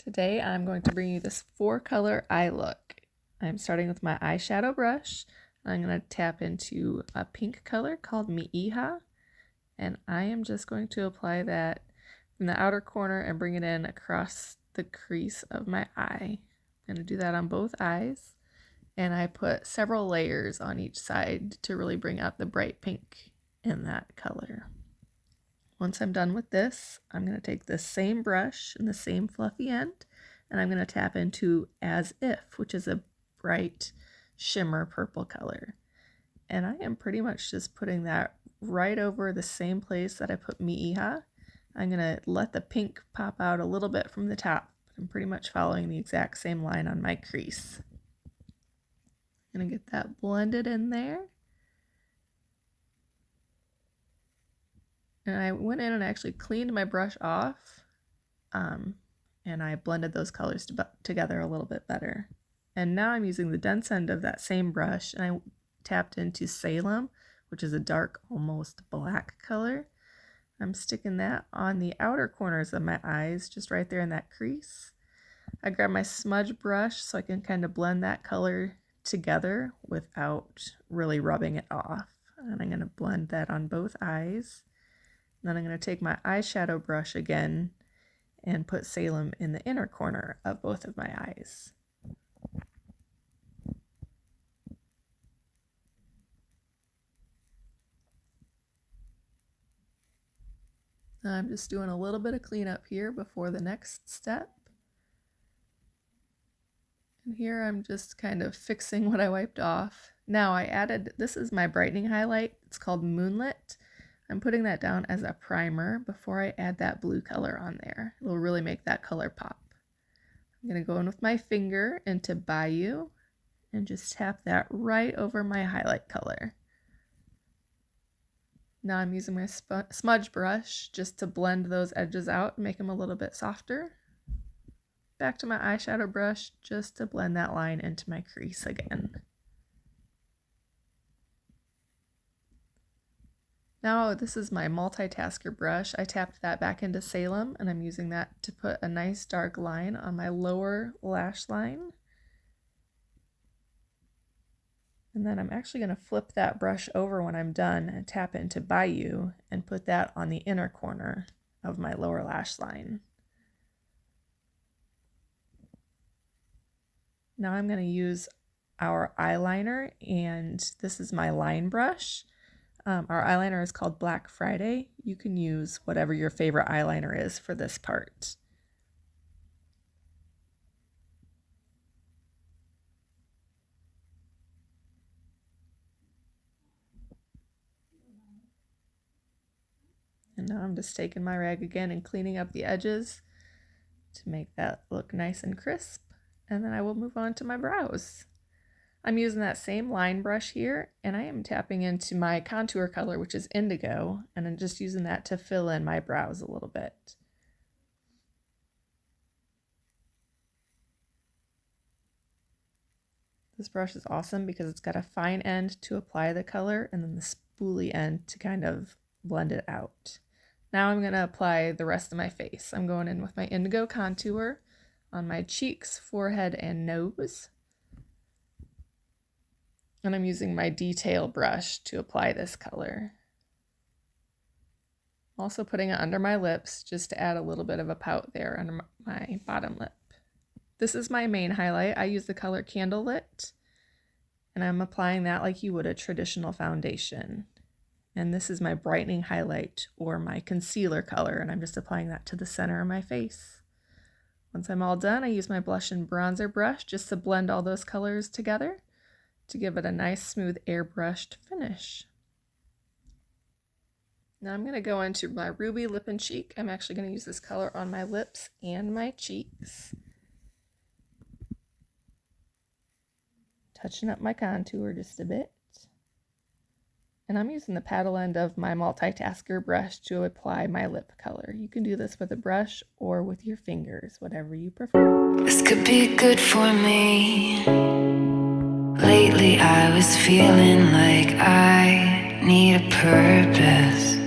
Today I'm going to bring you this 4-color eye look. I'm starting with my eyeshadow brush. I'm going to tap into a pink color called Hija, and I am just going to apply that from the outer corner and bring it in across the crease of my eye. I'm going to do that on both eyes, and I put several layers on each side to really bring out the bright pink in that color. Once I'm done with this, I'm going to take the same brush and the same fluffy end, and I'm going to tap into As If, which is a bright shimmer purple color. And I am pretty much just putting that right over the same place that I put Hija. I'm going to let the pink pop out a little bit from the top, but I'm pretty much following the exact same line on my crease. I'm going to get that blended in there. And I went in and actually cleaned my brush off, and I blended those colors together a little bit better. And now I'm using the dense end of that same brush, and I tapped into Salem, which is a dark, almost black color. I'm sticking that on the outer corners of my eyes, just right there in that crease. I grab my smudge brush so I can kind of blend that color together without really rubbing it off. And I'm going to blend that on both eyes. Then I'm going to take my eyeshadow brush again and put Salem in the inner corner of both of my eyes. Now I'm just doing a little bit of cleanup here before the next step. And here I'm just kind of fixing what I wiped off. Now I added, this is my brightening highlight. It's called Moonlit. I'm putting that down as a primer before I add that blue color on there. It'll really make that color pop. I'm going to go in with my finger into Bayou and just tap that right over my highlight color. Now I'm using my smudge brush just to blend those edges out and make them a little bit softer. Back to my eyeshadow brush just to blend that line into my crease again. Now this is my multitasker brush. I tapped that back into Salem, and I'm using that to put a nice dark line on my lower lash line. And then I'm actually going to flip that brush over when I'm done and tap into Bayou and put that on the inner corner of my lower lash line. Now I'm going to use our eyeliner, and this is my line brush. Our eyeliner is called Black Friday. You can use whatever your favorite eyeliner is for this part. And now I'm just taking my rag again and cleaning up the edges to make that look nice and crisp. And then I will move on to my brows. I'm using that same line brush here, and I am tapping into my contour color, which is Indigo, and I'm just using that to fill in my brows a little bit. This brush is awesome because it's got a fine end to apply the color and then the spoolie end to kind of blend it out. Now I'm going to apply the rest of my face. I'm going in with my Indigo Contour on my cheeks, forehead, and nose. And I'm using my detail brush to apply this color. Also putting it under my lips just to add a little bit of a pout there under my bottom lip. This is my main highlight. I use the color Candlelit, and I'm applying that like you would a traditional foundation. And this is my brightening highlight, or my concealer color, and I'm just applying that to the center of my face. Once I'm all done, I use my blush and bronzer brush just to blend all those colors together to give it a nice smooth airbrushed finish. Now I'm going to go into my Ruby Lip and Cheek. I'm actually going to use this color on my lips and my cheeks. Touching up my contour just a bit. And I'm using the paddle end of my multitasker brush to apply my lip color. You can do this with a brush or with your fingers, whatever you prefer. This could be good for me. Lately I was feeling like I need a purpose.